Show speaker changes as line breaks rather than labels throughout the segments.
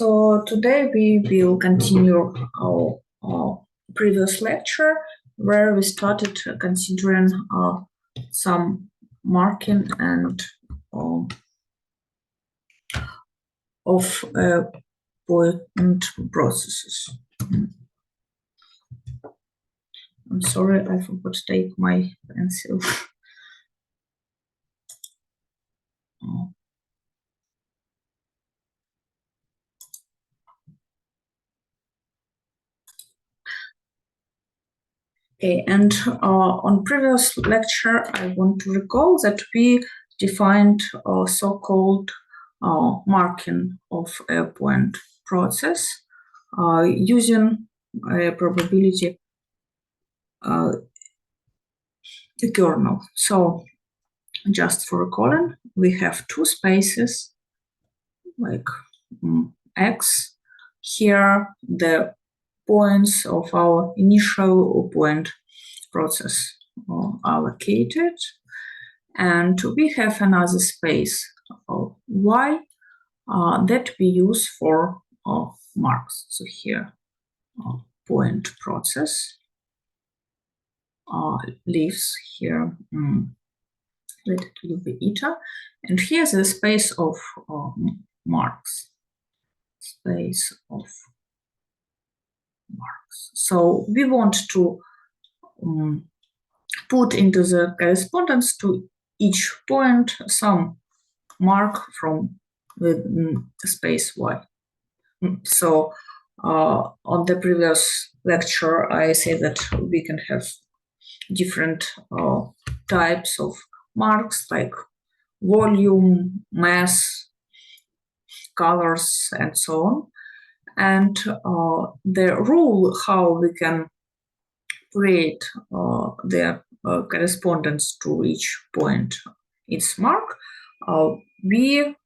So today we will continue our previous lecture where we started considering some marking and of point processes. I'm sorry, I forgot to take my pencil. Okay, and on previous lecture, I want to recall that we defined a so-called marking of a point process using a probability kernel. So just for recalling, we have two spaces like x. Here, the points of our initial point process are located, and we have another space of y that we use for marks. So here, point process lives here. Let it will be eta, and here's the space of marks. Space of marks. So we want to put into the correspondence to each point some mark from the space y. So on the previous lecture, I said that we can have different types of marks like volume, mass, colors, and so on. And the rule how we can create the correspondence to each point its mark, we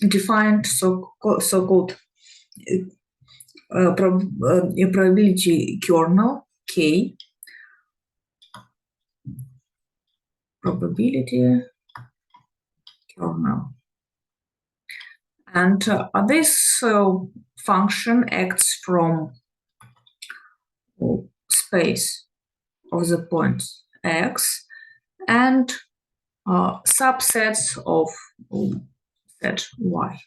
defined so-called probability kernel K. Probability kernel. And this function acts from space of the points x and subsets of set y.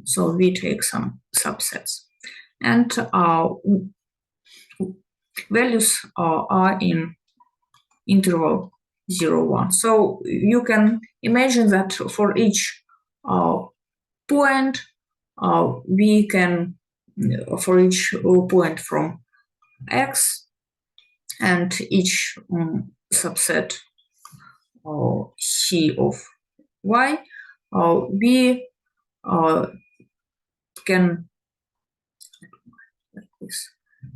So we take some subsets, and values are in interval 0, 1. So you can imagine that for each point, we can, for each point from x and each subset C of y, we can, like this,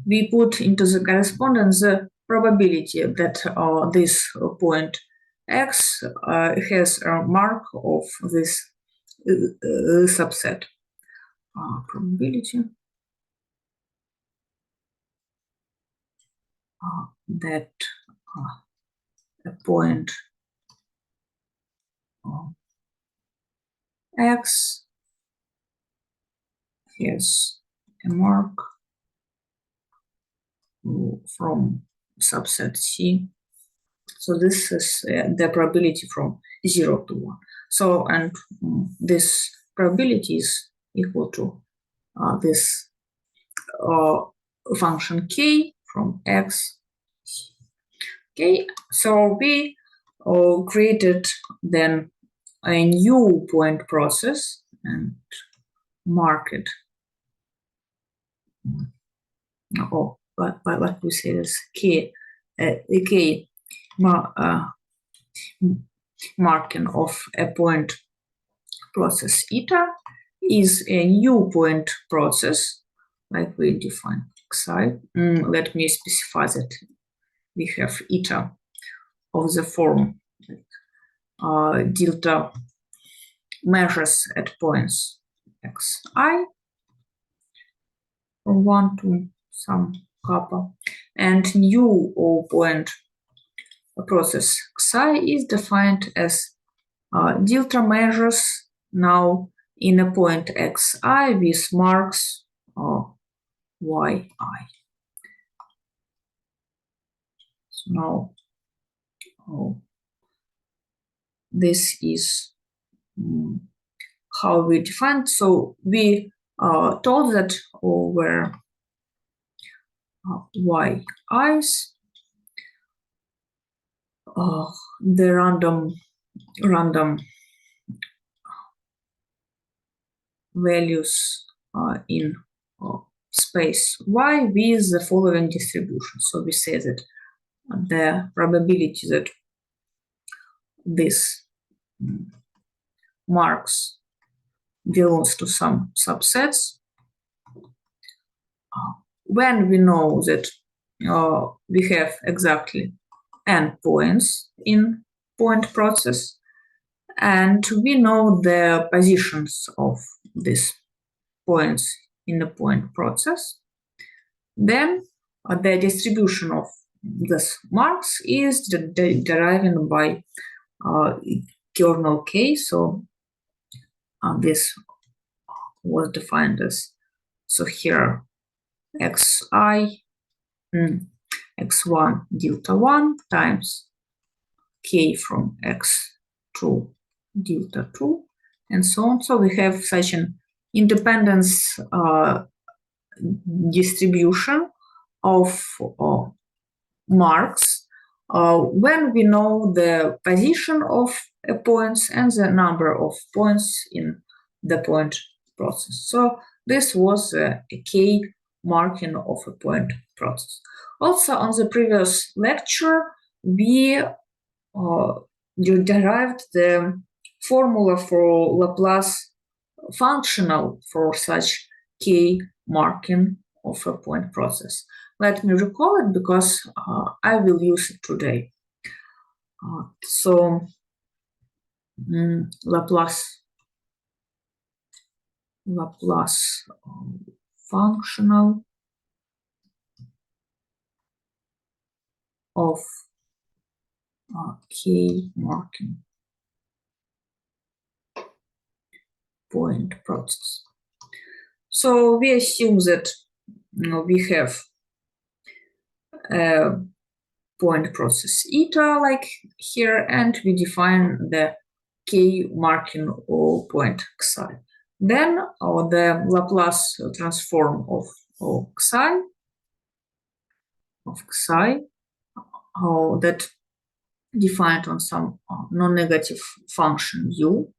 we put into the correspondence the probability that this point x has a mark of this subset. Probability that a point x has a mark from subset C. So this is the probability from 0 to 1. So, and this probability is equal to this function k from x. Okay, so we created then a new point process and mark it. What we say is k marking of a point process eta is a new point process, like we define xi. Let me specify that we have eta of the form delta measures at points xi from 1 to some kappa, and new point process xi is defined as delta measures now in a point xi with marks yi. So now this is how we defined. So we told that over yi's, the random values in space y with the following distribution. So we say that the probability that this marks belongs to some subsets. When we know that we have exactly n points in point process, and we know the positions of these points in the point process, then the distribution of these marks is derived by kernel k. So this was defined as, so here xi x1 delta 1 times k from x2 delta 2 and so on. So we have such an independence distribution of marks when we know the position of points and the number of points in the point process. So this was a k marking of a point process. Also, on the previous lecture, we derived the formula for Laplace functional for such k marking of a point process. Let me recall it because I will use it today. So Laplace functional of k marking point process. So we assume that we have a point process eta like here, and we define the k marking of point xi. Then the Laplace transform of xi that defined on some non-negative function u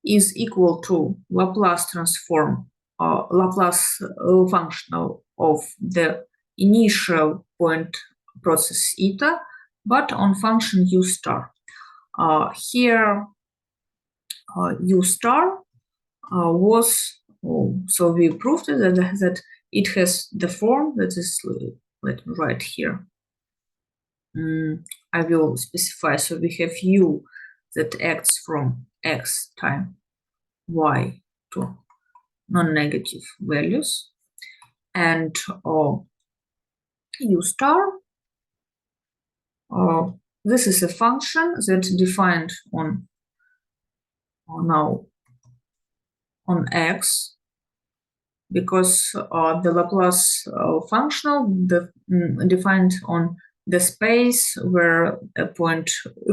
is equal to Laplace transform Laplace functional of the initial point process eta, but on function u star. Here u star was, so we proved that it has the form that is, let me write here. I will specify. So we have u that acts from x time y to non-negative values, and u star, this is a function that's defined on now on x, because the Laplace functional defined on the space where a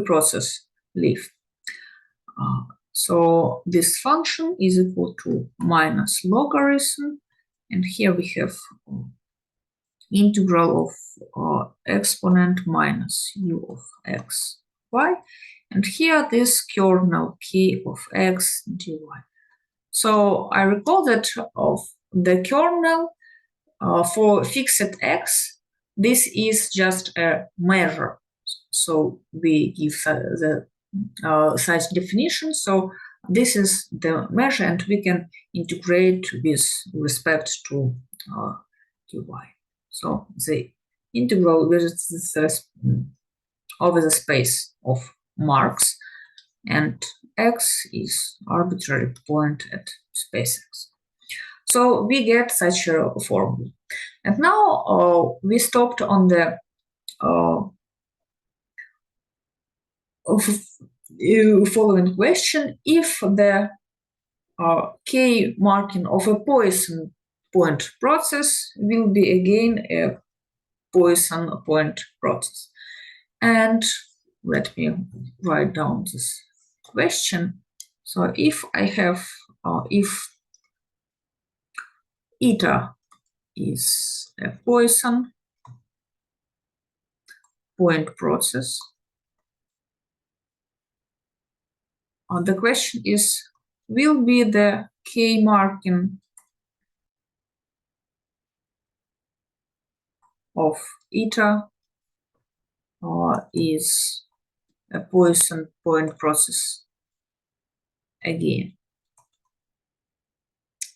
process lives. So this function is equal to minus logarithm, and here we have integral of exponent minus u of x y, and here this kernel k of x dy. So I recall that of the kernel for fixed x, this is just a measure. So we give the such definition. So this is the measure, and we can integrate with respect to dy. So the integral over the space of marks, and x is arbitrary point at space x. So we get such a formula. And now we stopped on the following question: if the K marking of a Poisson point process will be again a Poisson point process. And let me write down this question. So if I have, if eta is a Poisson point process, the question is, will be the K marking of eta is a Poisson point process again.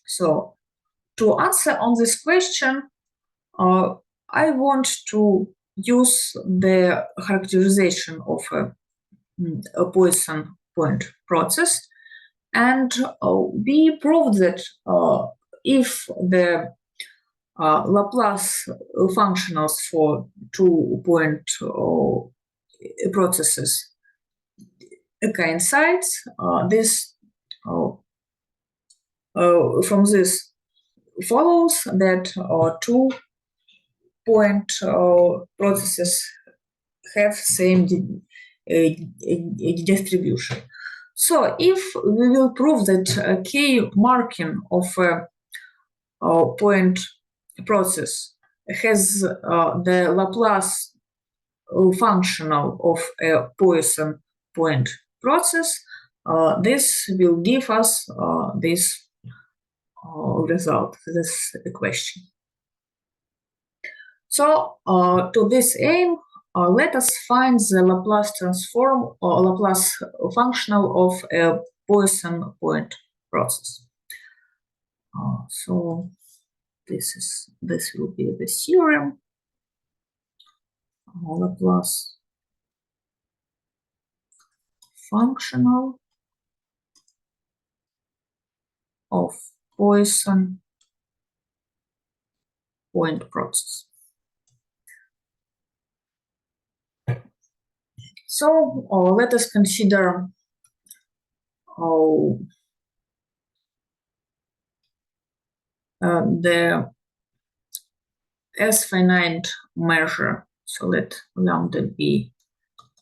So to answer on this question, I want to use the characterization of a Poisson point process, and we proved that if the Laplace functionals for 2-point processes coincides, this from this follows that 2-point processes have same distribution. So if we will prove that K marking of a point process has the Laplace functional of a Poisson point process, this will give us this result, this equation. So to this aim, let us find the Laplace transform or Laplace functional of a Poisson point process. So this will be the theorem. Laplace functional of Poisson point process. So let us consider the S-finite measure. So let lambda be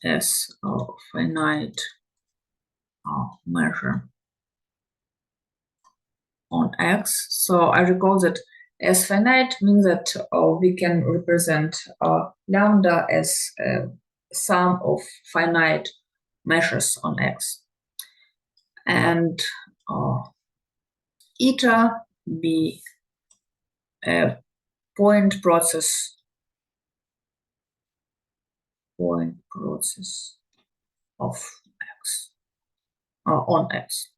S-finite measure on X. So I recall that S-finite means that we can represent lambda as a sum of finite measures on X. And eta be a point process of X on X.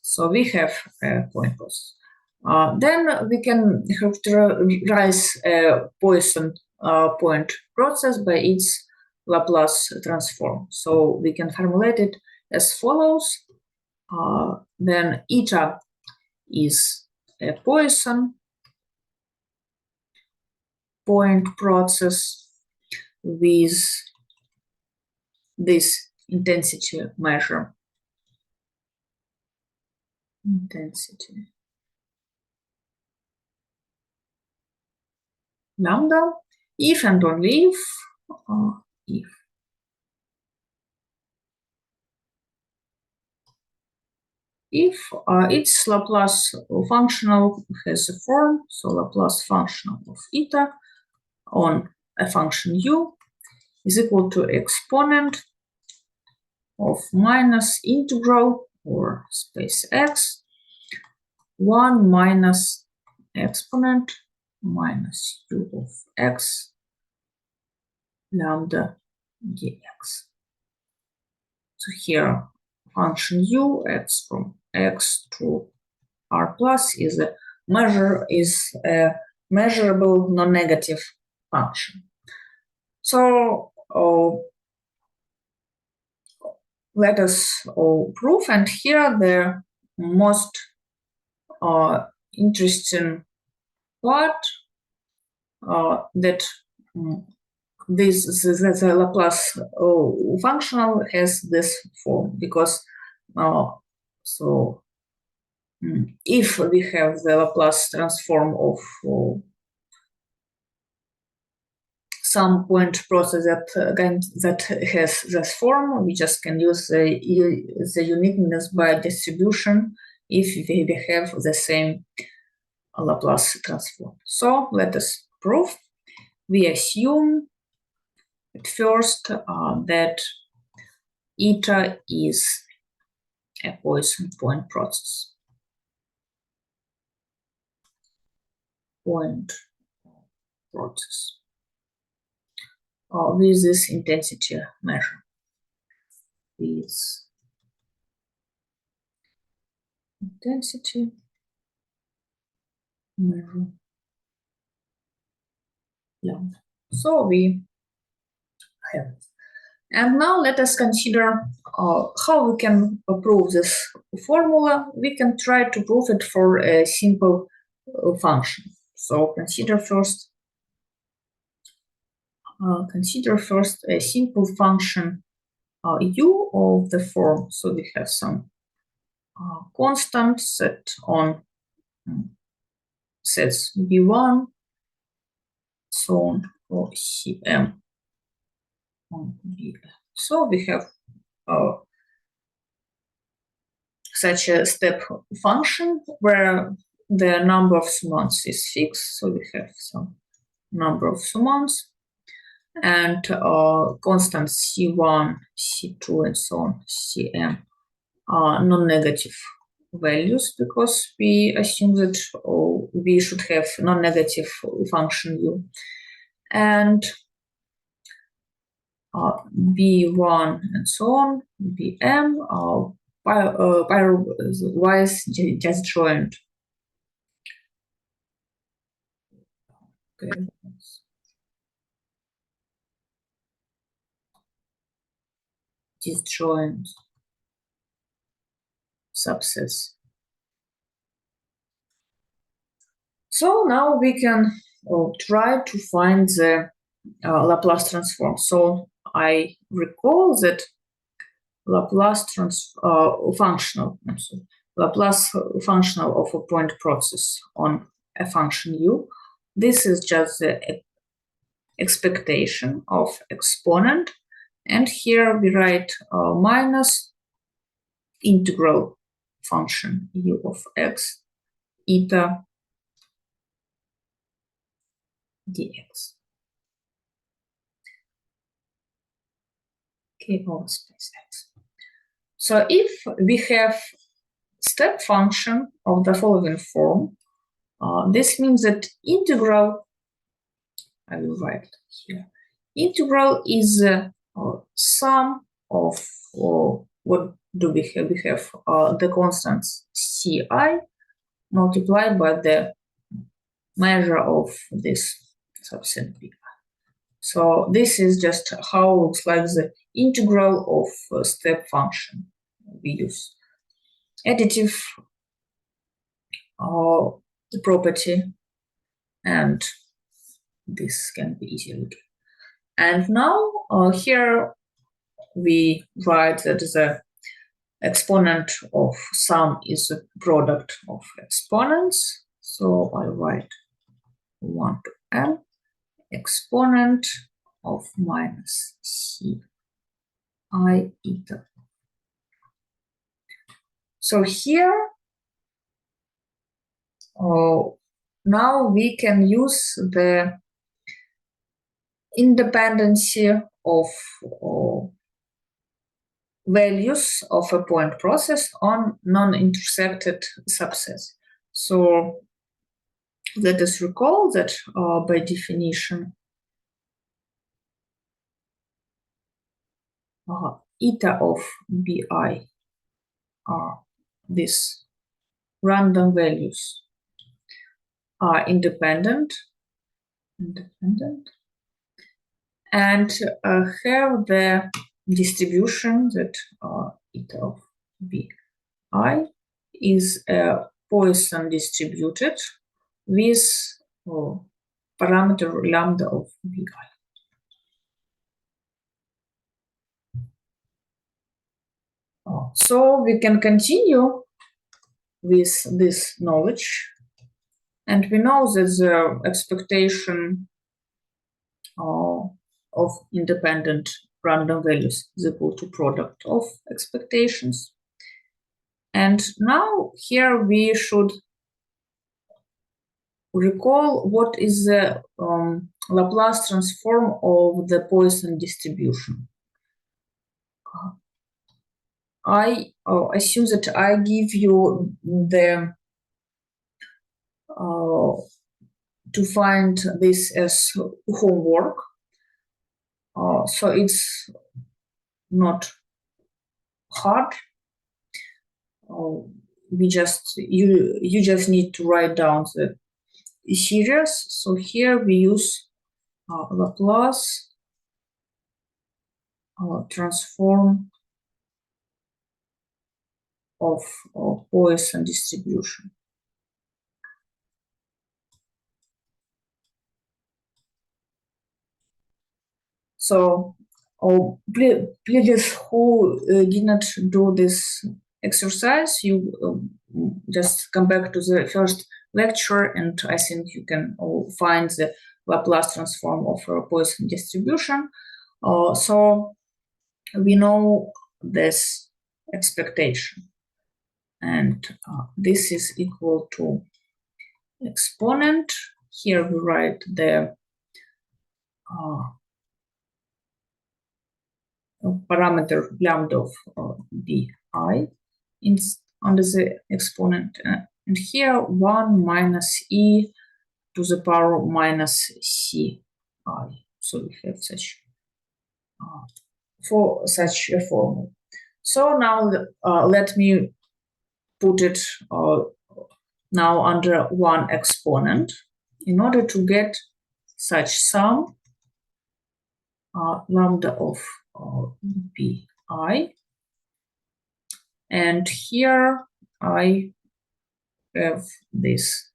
So we have a point process. Then we can characterize a Poisson point process by its Laplace transform. So we can formulate it as follows. Then eta is a Poisson point process with this intensity measure. Intensity lambda, if and only if its Laplace functional has a form, so Laplace functional of eta on a function u is equal to exponent of minus integral or space x 1 minus exponent minus u of x lambda dx. So here function u x from x to r plus is a measurable non-negative function. So let us prove, and here the most interesting part that the Laplace functional has this form, because if we have the Laplace transform of some point process that has this form, we just can use the uniqueness by distribution if we have the same Laplace transform. So let us prove. We assume at first that eta is a Poisson point process. Point process with this intensity measure. With intensity measure lambda. So we have it. And now let us consider how we can prove this formula. We can try to prove it for a simple function. So consider first a simple function u of the form. So we have some constant set on sets b1, so on for cm on b. So we have such a step function where the number of summands is fixed. So we have some number of summands and constant c1, c2, and so on, cm are non-negative values, because we assume that we should have non-negative function u. And b1 and so on, bm pairwise disjoint. Okay. Disjoint subsets. So now we can try to find the Laplace transform. So I recall that Laplace functional of a point process on a function u. This is just the expectation of exponent, and here we write minus integral function u of x eta dx. Okay, over space x. So if we have step function of the following form, this means that integral, I will write here, integral is sum of what do we have? We have the constants ci multiplied by the measure of this subset b. So this is just how it looks like the integral of step function. We use additive property, and this can be easily done. And now here we write that the exponent of sum is a product of exponents. So I write 1 to n exponent of minus c I eta. So here now we can use the independency of values of a point process on non-intersected subsets. So let us recall that by definition eta of bi are these random values are independent and have the distribution that eta of bi is a Poisson distributed with parameter lambda of bi. So we can continue with this knowledge, and we know that the expectation of independent random values is equal to product of expectations. And now here we should recall what is the Laplace transform of the Poisson distribution. I assume that I give you the to find this as homework. So it's not hard. You just need to write down the series. So here we use Laplace transform of Poisson distribution. So, please, who did not do this exercise, you just come back to the first lecture, and I think you can find the Laplace transform of a Poisson distribution. So we know this expectation, and this is equal to exponent. Here we write the parameter lambda of bi under the exponent, and here 1 minus e to the power minus ci. So we have such for such a formula. So now let me put it now under one exponent in order to get such sum lambda of bi, and here I have this.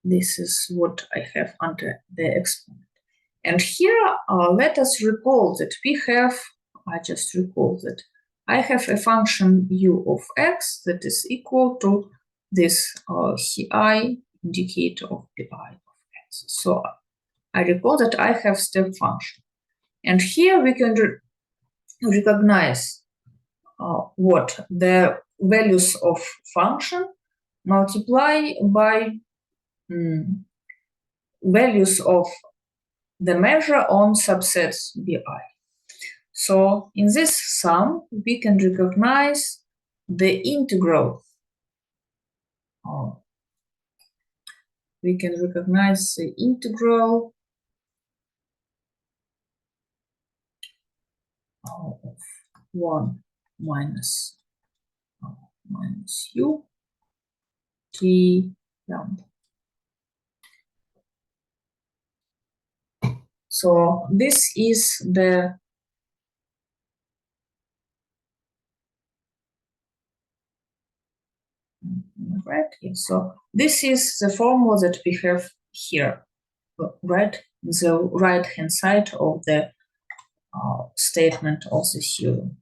This is what I have under the exponent. And here, let us recall that we have, I just recall that I have a function u of x that is equal to this ci indicator of pi of x. So I recall that I have step function. And here we can recognize what the values of function multiply by values of the measure on subsets bi. So in this sum, we can recognize the integral. We can recognize the integral of 1 minus u t lambda. So this is the right here. So this is the formula that we have here, right? The right hand side of the statement of the theorem.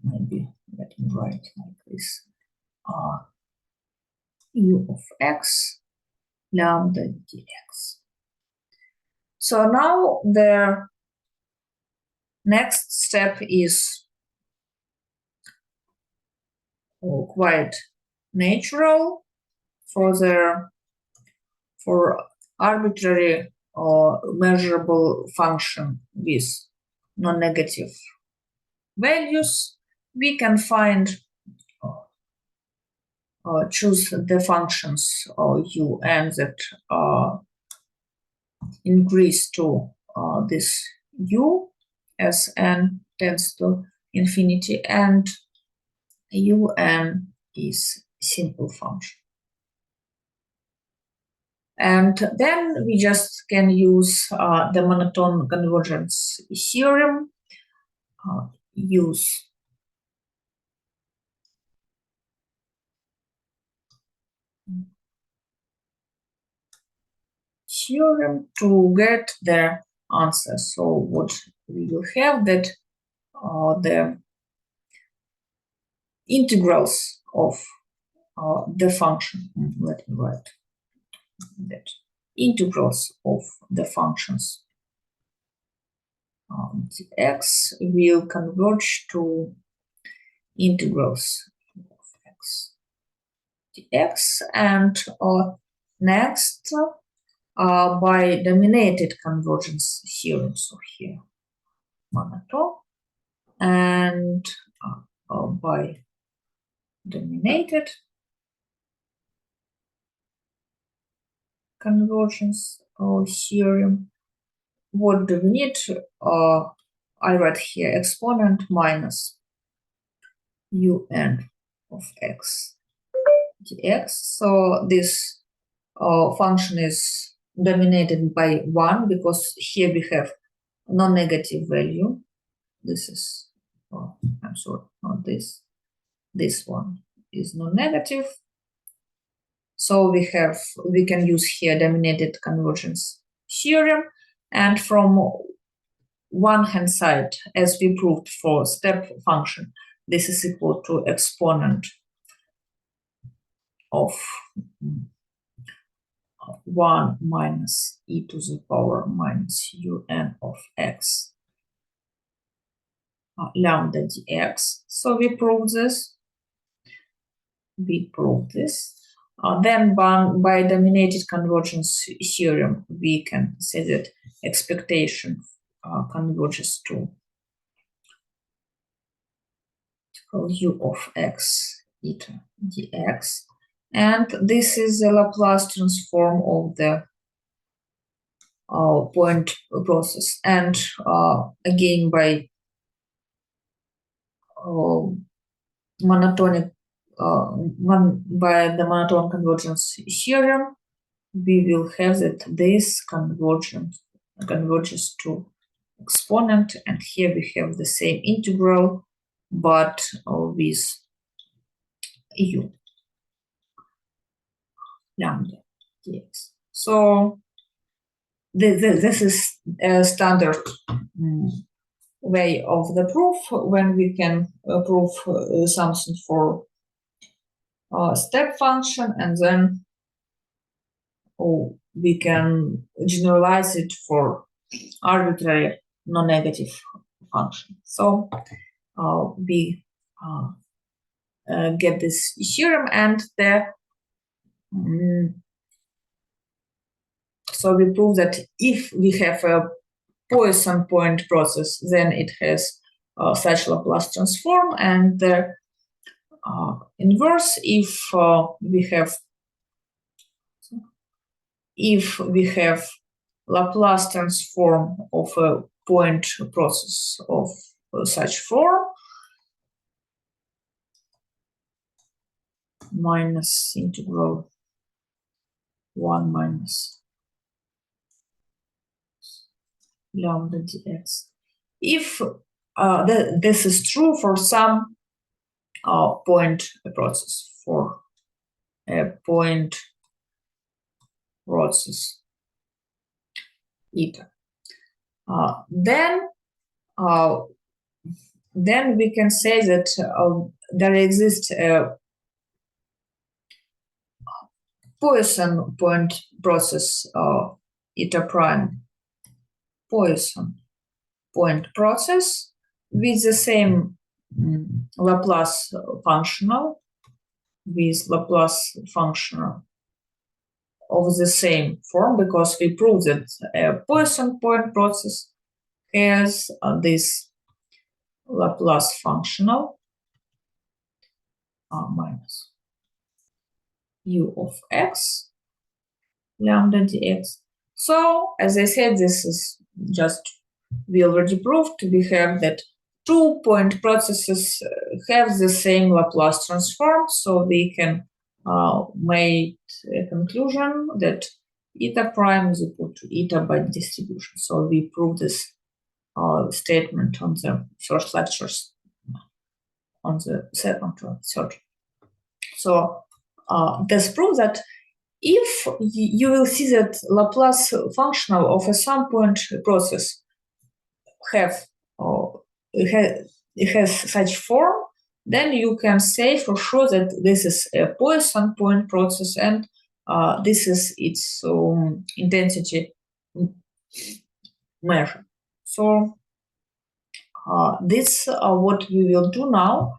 Maybe let me write like this: u of x lambda dx. So now the next step is quite natural for arbitrary or measurable function with non-negative values. We can find choose the functions u n that increase to this u as n tends to infinity, and un is simple function. And then we just can use the monotone convergence theorem, use theorem to get the answer. So what we will have that the integrals of the function. Let me write that integrals of the functions x will converge to integrals of x dx, and next by dominated convergence theorem. So here monotone, and by dominated convergence theorem, what do we need? I write here exponent minus un of x dx. So this function is dominated by 1 because here we have non-negative value. This is, I'm sorry, not this. This one is non-negative. So we can use here dominated convergence theorem, and from one hand side, as we proved for step function, this is equal to exponent of 1 minus e to the power minus un of x lambda dx. So we prove this. Then by dominated convergence theorem, we can say that expectation converges to u of x eta dx. And this is the Laplace transform of the point process. And again, by monotonic by the monotone convergence theorem, we will have that this converges to exponent, and here we have the same integral, but with u lambda dx. So this is a standard way of the proof when we can prove something for step function, and then we can generalize it for arbitrary non-negative function. So we get this theorem, and so we prove that if we have a Poisson point process, then it has such Laplace transform, and the inverse if we have Laplace transform of a point process of such form, minus integral 1 minus lambda dx. If this is true for some point process, for a point process eta, then we can say that there exists a Poisson point process eta prime Poisson point process with the same Laplace functional, of the same form, because we proved that a Poisson point process has this Laplace functional minus u of x lambda dx. So, as I said, this is just, we already proved, we have that 2 point processes have the same Laplace transform, so we can make a conclusion that eta prime is equal to eta by distribution. So we prove this statement on the first lectures, on the second or third. So this proves that if you will see that Laplace functional of a sum point process it has such form, then you can say for sure that this is a Poisson point process and this is its intensity measure. So this what we will do now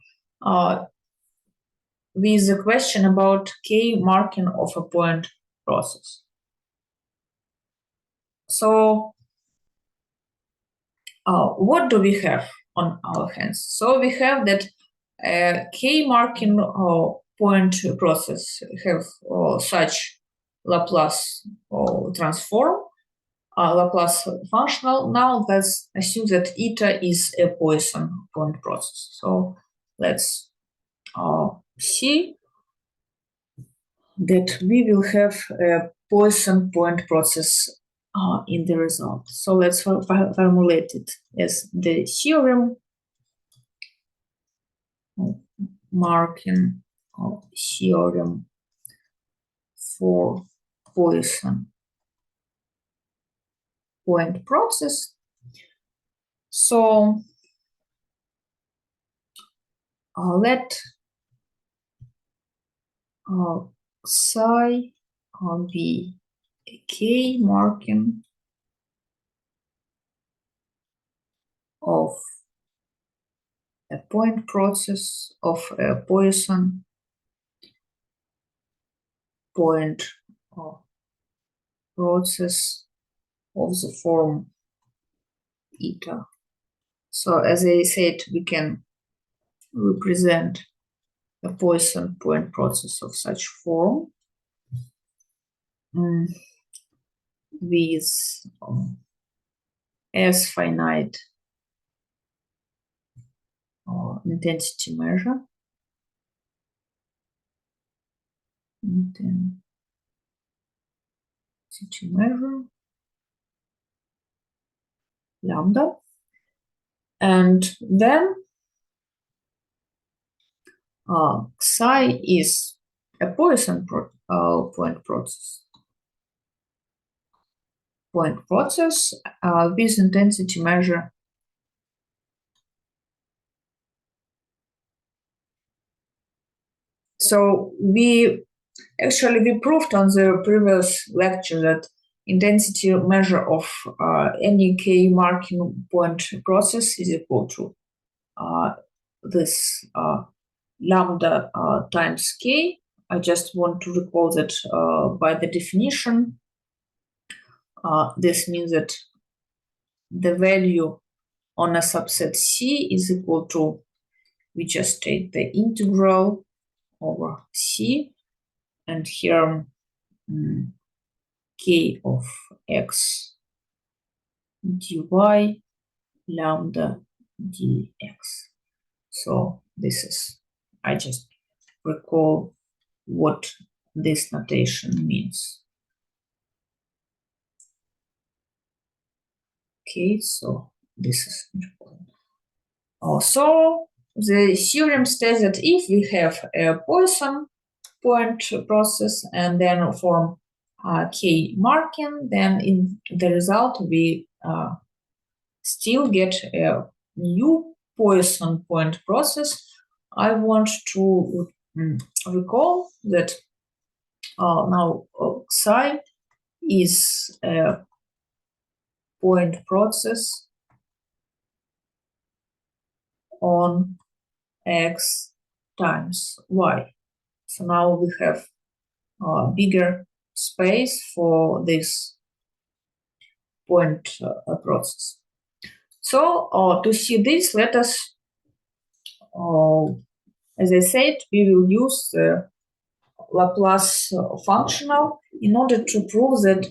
with the question about K marking of a point process. So what do we have on our hands? So we have that K marking point process have such Laplace transform, Laplace functional. Now let's assume that eta is a Poisson point process. So let's see that we will have a Poisson point process in the result. So let's formulate it as the theorem marking theorem for Poisson point process. So let psi be a K marking of a point process of a Poisson point process of the form eta. So as I said, we can represent a Poisson point process of such form with S finite intensity measure. Intensity measure lambda, and then psi is a Poisson point process with intensity measure so we proved on the previous lecture that intensity measure of any K marking point process is equal to this lambda times K. I just want to recall that by the definition, this means that the value on a subset C is equal to, we just take the integral over C, and here K of x dy lambda dx. So this is, I just recall what this notation means. Okay, so this is important. Also, the theorem states that if we have a Poisson point process and then form K marking, then in the result we still get a new Poisson point process. I want to recall that now psi is a point process on x times y. So now we have bigger space for this point process. So to see this, let us, as I said, we will use the Laplace functional in order to prove that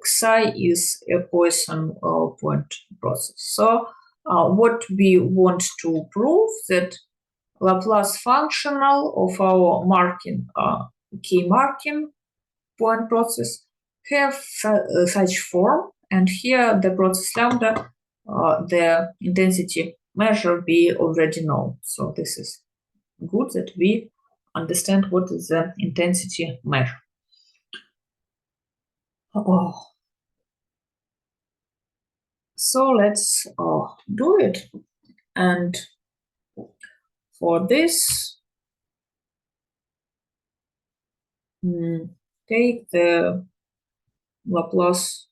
psi is a Poisson point process. So what we want to prove that Laplace functional of our marking K marking point process have such form, and here the process lambda, the intensity measure we already know. So this is good that we understand what is the intensity measure. Oh. So let's do it. And for this, take the Laplace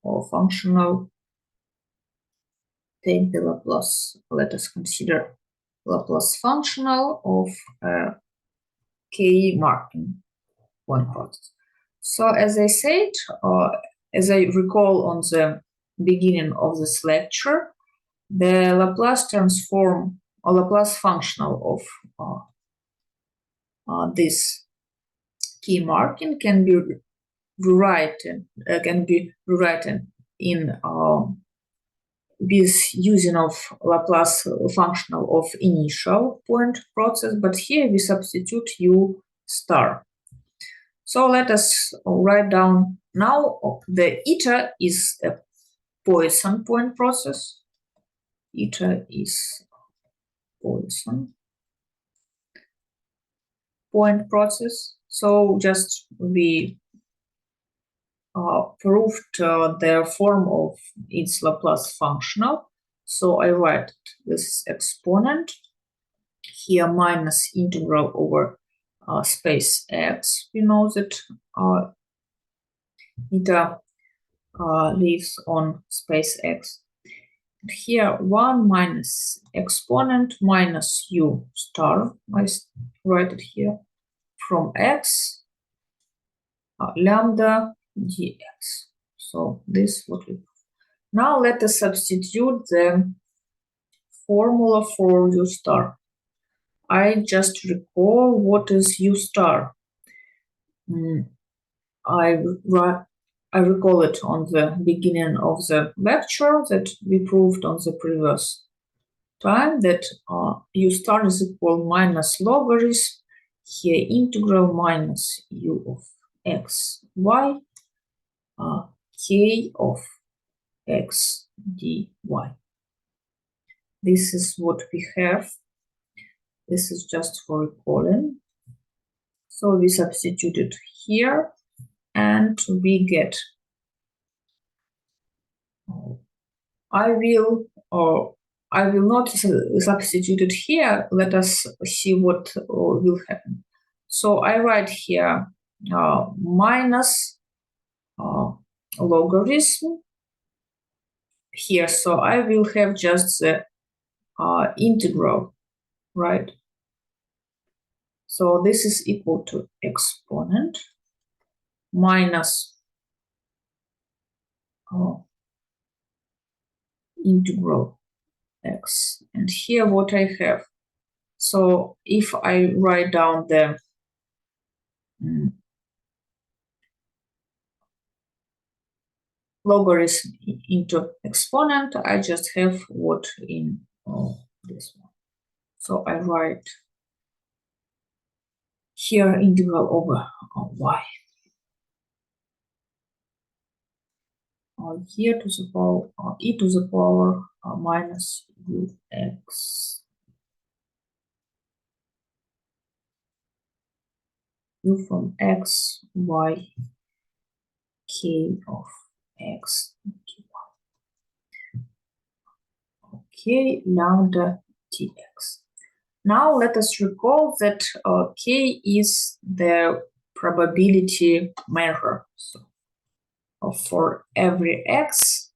or functional, take the Laplace, let us consider Laplace functional of K Marking point process. So as I said, as I recall on the beginning of this lecture, the Laplace transform or Laplace functional of this K marking can be rewritten in with using of Laplace functional of initial point process, but here we substitute U star. So let us write down now the eta is a Poisson point process. Eta is Poisson point process. So just we proved the form of its Laplace functional. So I write this exponent here minus integral over space x. We know that eta lives on space x. And here 1 minus exponent minus u star, I write it here, from x lambda dx. So this is what we. Now let us substitute the formula for u star. I just recall what is u star. I recall it on the beginning of the lecture that we proved on the previous time that u star is equal minus logarithm here integral minus u of x y k of x dy. This is what we have. This is just for recalling. So we substitute it here and we get I will not substitute it here. Let us see what will happen. So I write here minus logarithm here. So I will have just the integral, right? So this is equal to exponent minus integral x. And here what I have. So if I write down the logarithm into exponent, I just have what in this one. So I write here integral over y. Here to the power e to the power minus ux. U from x, y, k of x, okay, lambda tx. Now let us recall that k is the probability measure. So for every x,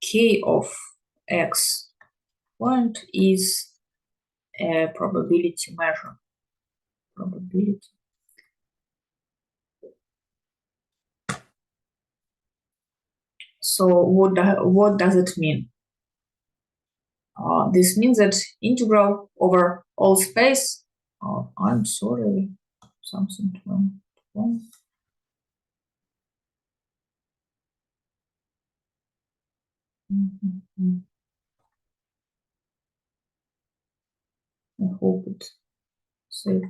k of x point is a probability measure. Probability. So what does it mean? This means that integral over all space. I'm sorry, something wrong. I hope it's safe.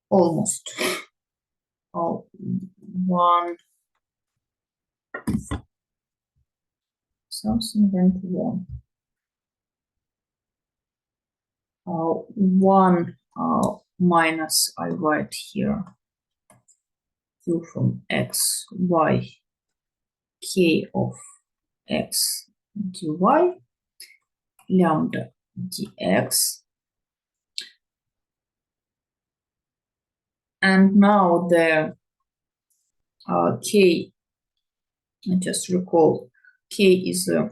Almost. One something went wrong. 1 minus, I write here, q from x, y, k of x dy, lambda dx. And now the k, I just recall, k is a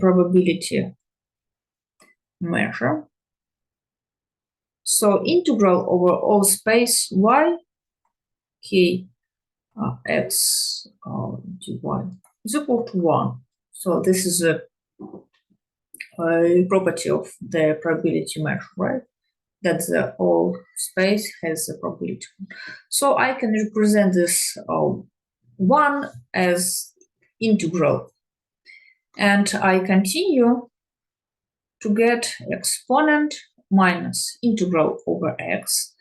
probability measure. So integral over all space y k x dy is equal to 1. So this is a property of the probability measure, right? That the whole space has a probability. So I can represent this 1 as integral. And I continue to get exponent minus integral over x.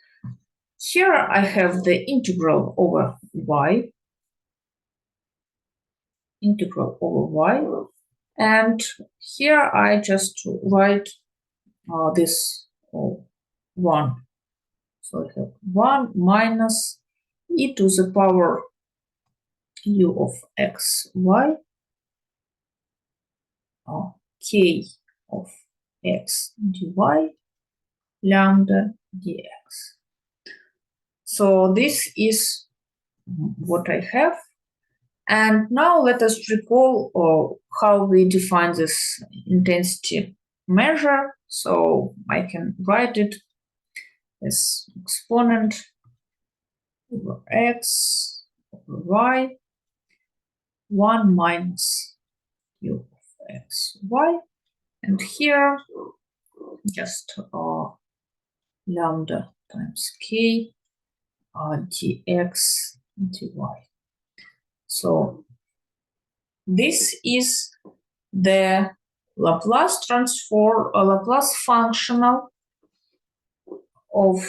Here I have the integral over y, integral over y. And here I just write this 1. So I have 1 minus e to the power u of x, y, k of x dy, lambda dx. So this is what I have. And now let us recall how we define this intensity measure. So I can write it as exponent over x over y, 1 minus u of x, y. And here just lambda times k dx dy. So this is the Laplace transform, Laplace functional of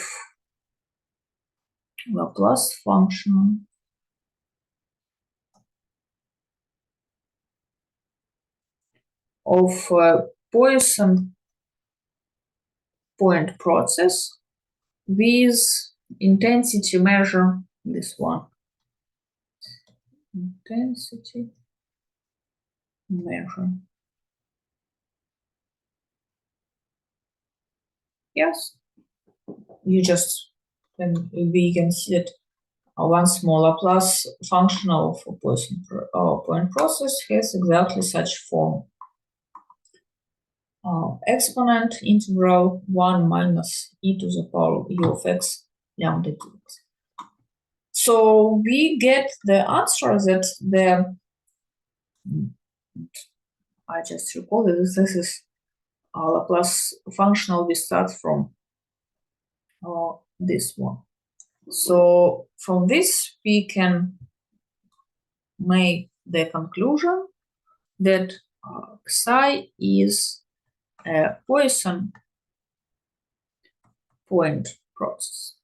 Laplace function of Poisson point process with intensity measure, this one, intensity measure. Yes, you just we can see that one small Laplace functional of Poisson point process has exactly such form. Exponent integral 1 minus e to the power u of x lambda dx. So we get the answer that I just recall that this is Laplace functional. We start from this one. So from this we can make the conclusion that psi is a Poisson point process.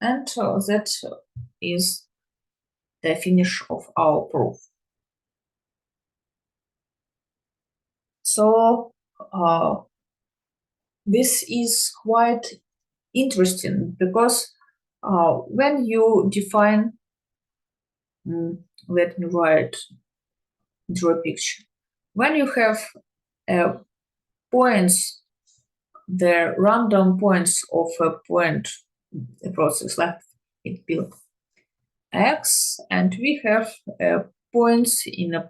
And that is the finish of our proof. So this is quite interesting because when you define, let me draw a picture. When you have points, the random points of a process like it built x, and we have points in a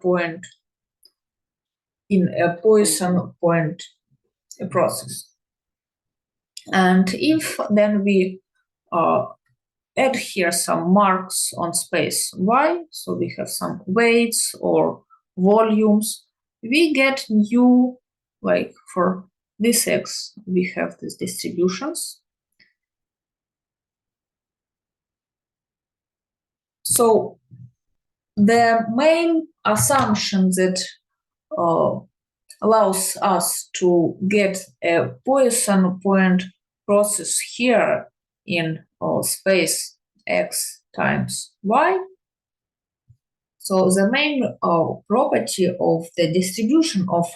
Poisson point process. And if then we add here some marks on space y, so we have some weights or volumes, we get new, like for this x, we have these distributions. So the main assumption that allows us to get a Poisson point process here in space x times y. So the main property of the distribution of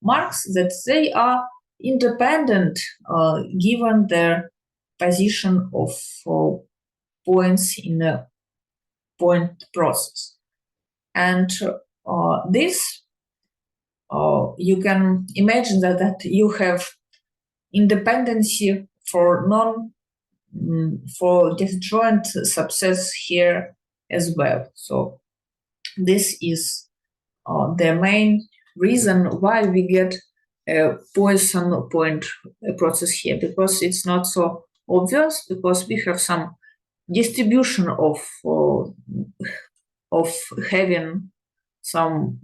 marks that they are independent given their position of points in a point process. And this you can imagine that you have independency for for disjoint subsets here as well. So this is the main reason why we get a Poisson point process here, because it's not so obvious, because we have some distribution of having some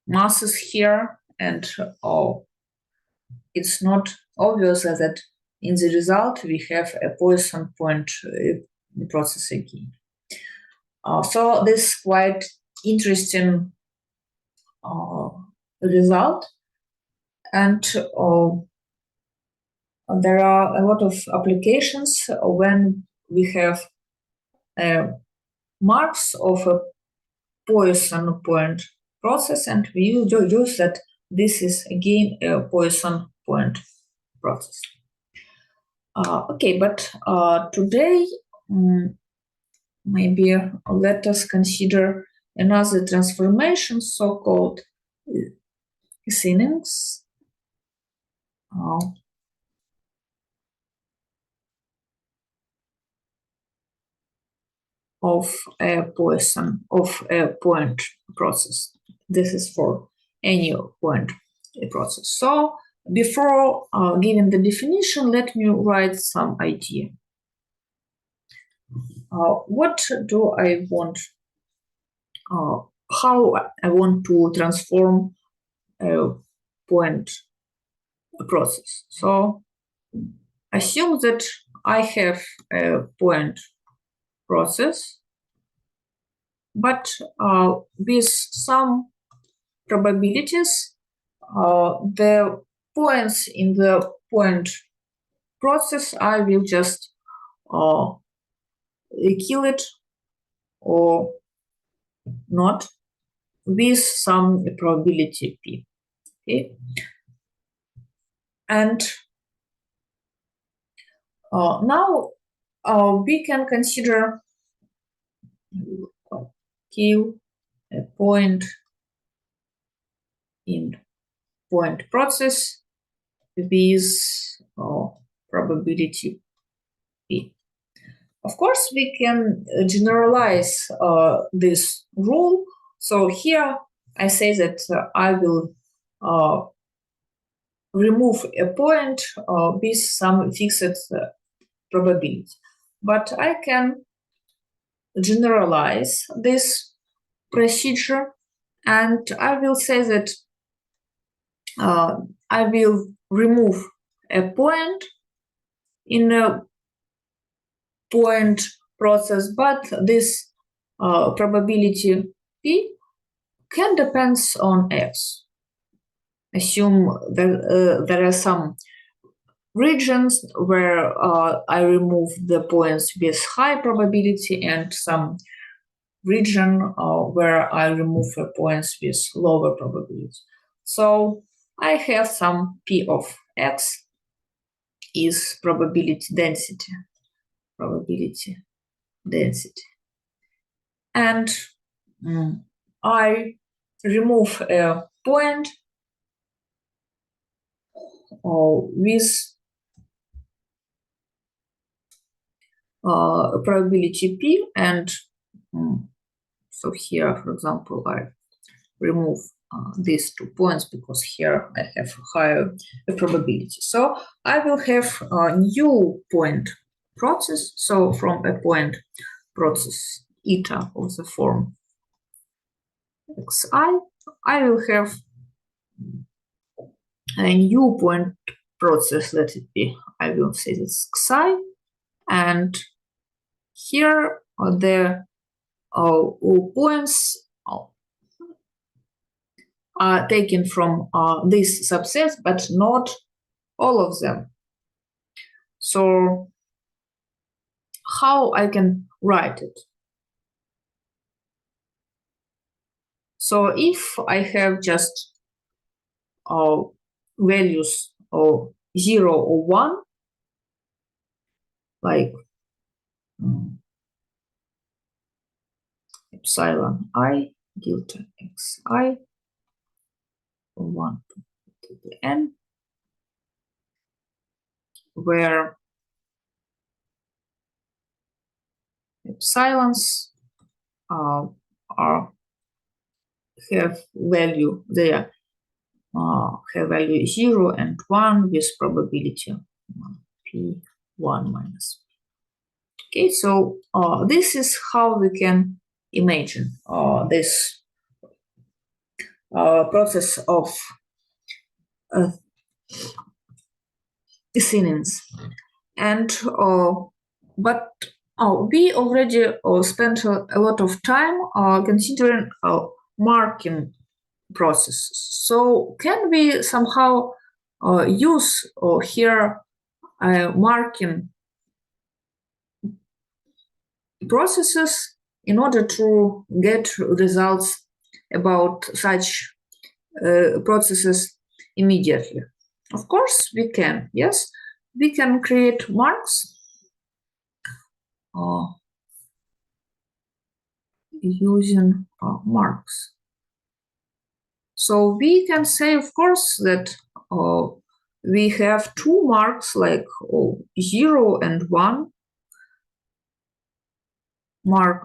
masses here, and it's not obvious that in the result we have a Poisson point process again. So this quite interesting result, and there are a lot of applications when we have marks of a Poisson point process, and we use that this is again a Poisson point process. Okay, but today maybe let us consider another transformation, so-called thinnings of a Poisson of a point process. This is for any point process. So before giving the definition, let me write some idea. What do I want? How I want to transform a point process. So assume that I have a point process, but with some probabilities, the points in the point process, I will just kill it or not with some probability p. Okay, and now we can consider kill a point in point process with probability p. Of course, we can generalize this rule. So here I say that I will remove a point with some fixed probability. But I can generalize this procedure, and I will say that I will remove a point in a point process, but this probability p can depend on x. Assume that there are some regions where I remove the points with high probability and some region where I remove the points with lower probability. So I have some p of x is probability density. And I remove a point with probability p, and so here, for example, I remove these 2 points because here I have higher probability. So I will have a new point process. So from a point process eta of the form xi, I will have a new point process, let it be, I will say this xi, and here the points are taken from these subsets, but not all of them. So how I can write it? So if I have just values of 0 or 1, like epsilon I delta xi, from 1 to the n, where epsilons are have value there, have value 0 and 1 with probability p1 minus. Okay, so this is how we can imagine this process of thinings. And but we already spent a lot of time considering marking processes. So can we somehow use here marking processes in order to get results about such processes immediately? Of course, we can. Yes, we can create marks using marks. So we can say, of course, that we have two marks like 0 and 1. Mark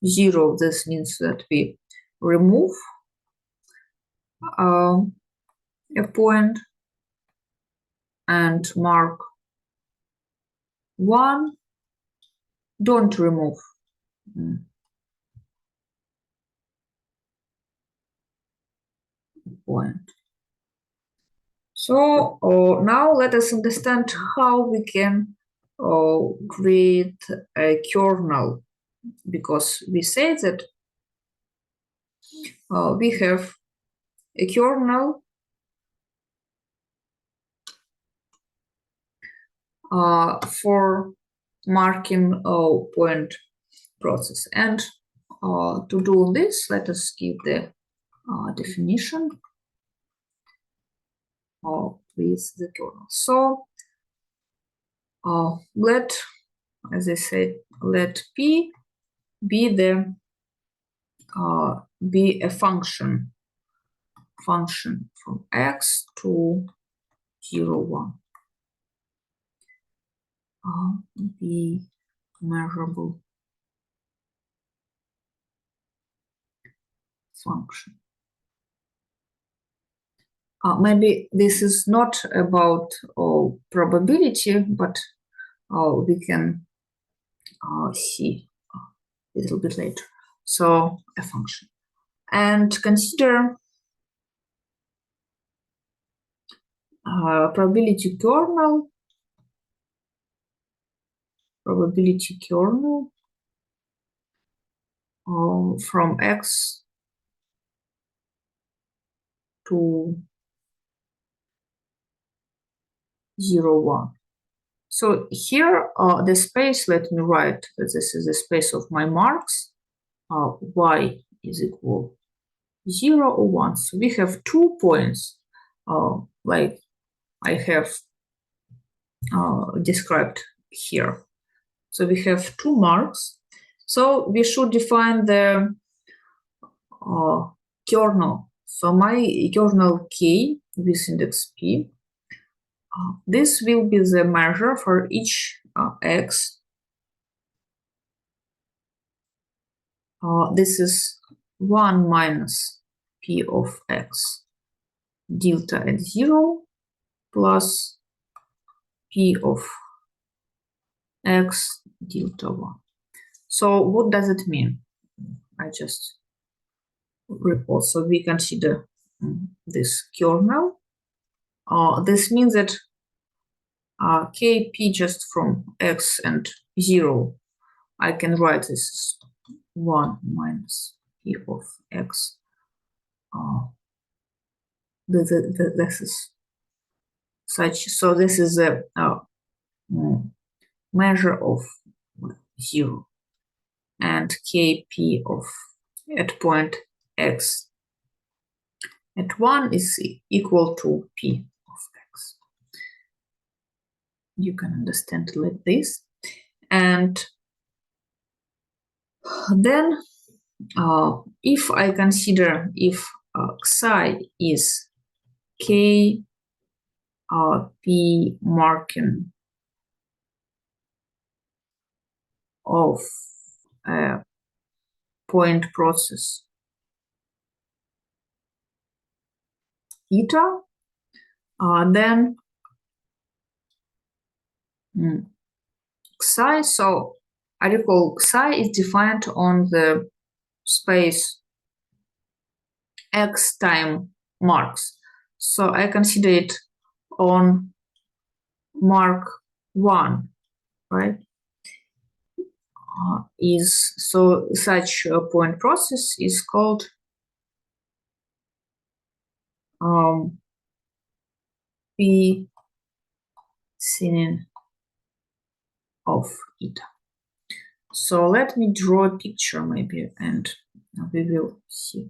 0, this means that we remove a point, and mark 1, don't remove. Point. So now let us understand how we can create a kernel, because we say that we have a kernel for marking point process. And to do this, let us give the definition with the kernel. So let, as I said, let p be the be a function from x to 0, 1. Be measurable function. Maybe this is not about probability, but we can see a little bit later. So a function. And consider probability kernel from x to 0, 1. So here the space, let me write that this is the space of my marks. Y is equal 0 or 1. So we have 2 points like I have described here. So we have 2 marks. So we should define the kernel. So my kernel K with index P, this will be the measure for each x. This is 1 minus P of x delta at 0 plus P of x delta 1. So what does it mean? I just report. So we consider this kernel. This means that Kp just from x and 0, I can write this as 1 minus P of x. This is such. So this is a measure of 0, and Kp of at point x at 1 is equal to p of x. You can understand it like this. And then if I consider if psi is k p marking of a point process theta, then psi, so I recall psi is defined on the space x time marks. So I consider it on mark 1, right? Is so such a point process is called p sin of eta. So let me draw a picture maybe and we will see.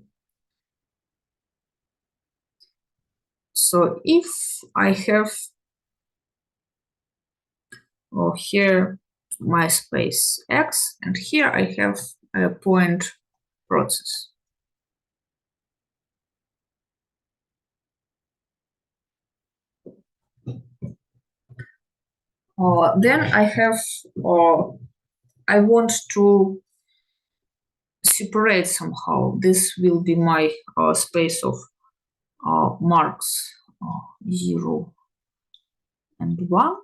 So if I have here my space x and here I have a point process. Then I have, I want to separate somehow. This will be my space of marks 0 and 1.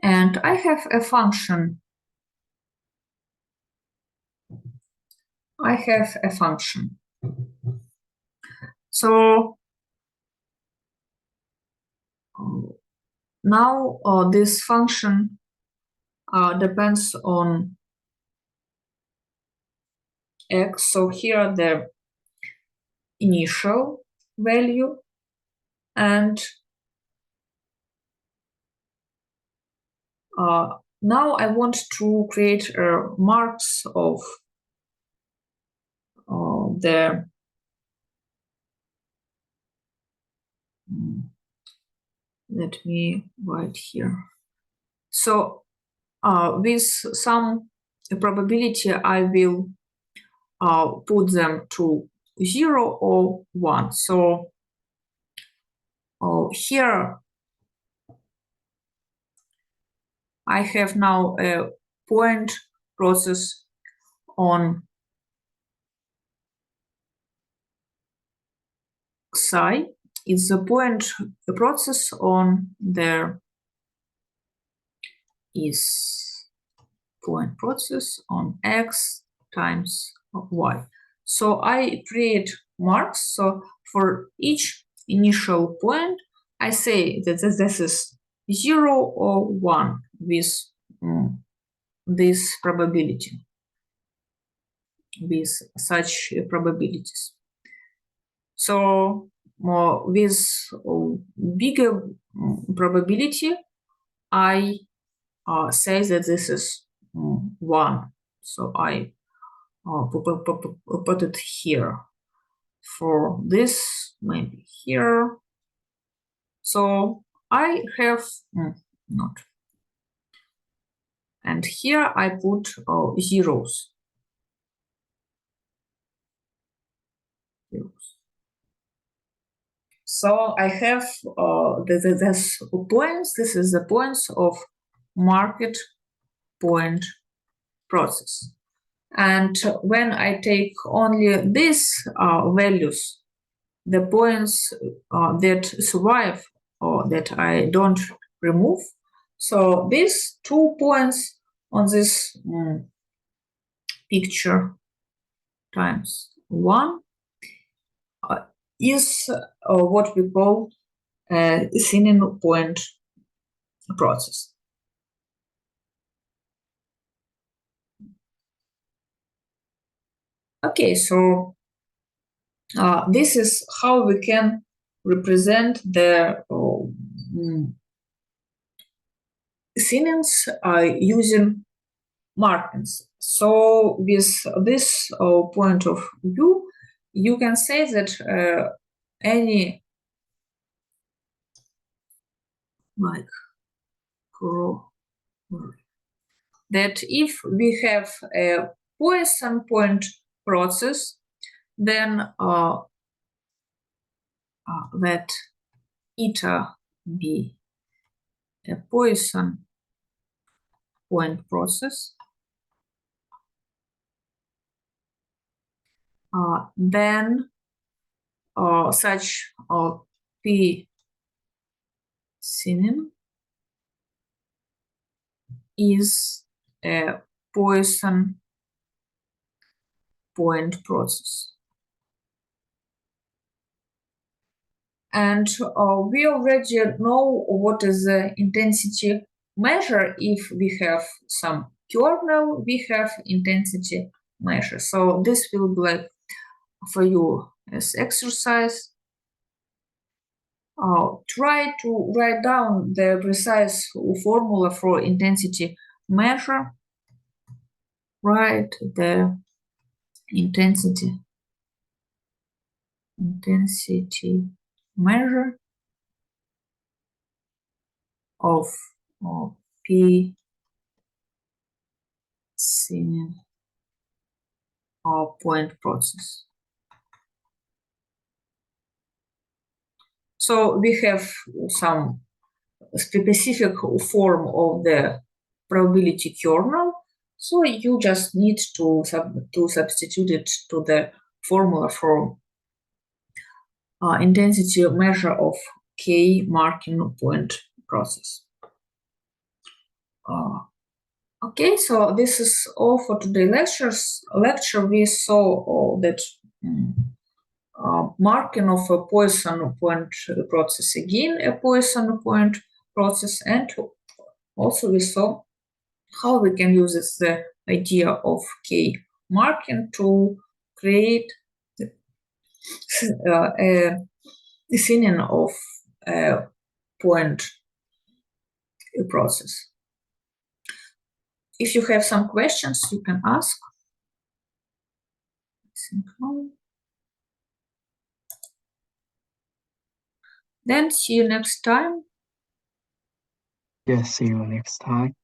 And I have a function. So now this function depends on x. So here the initial value, and now I want to create marks of the let me write here. So with some probability, I will put them to 0 or 1. So here I have now a point process on psi. It's a point process on there is point process on x times y. So I create marks. So for each initial point, I say that this is 0 or 1 with this probability, with such probabilities. So with bigger probability, I say that this is 1. So I put it here. For this, maybe here. So I have not. And here I put zeros. So I have this points. This is the points of market point process. And when I take only these values, the points that survive or that I don't remove, so these 2 points on this picture times 1 is what we call a thinning point process. Okay, so this is how we can represent the thinnings using markings. So with this point of view, you can say that any like that if we have a Poisson point process, then that eta be a Poisson point process, then such P sinin is a Poisson point process. And we already know what is the intensity measure. If we have some kernel, we have intensity measure. So this will be like for you as exercise. Try to write down the precise formula for intensity measure. Write the intensity measure of P sinin point process. So we have some specific form of the probability kernel. So you just need to substitute it to the formula for intensity measure of K Makring point process. Okay, so this is all for today's lecture. We saw that Makring of a Poisson point process, again a Poisson point process, and also we saw how we can use the idea of K Makring to create a sinin of a point process. If you have some questions, you can ask. Then see you next time.
Yes, see you next time.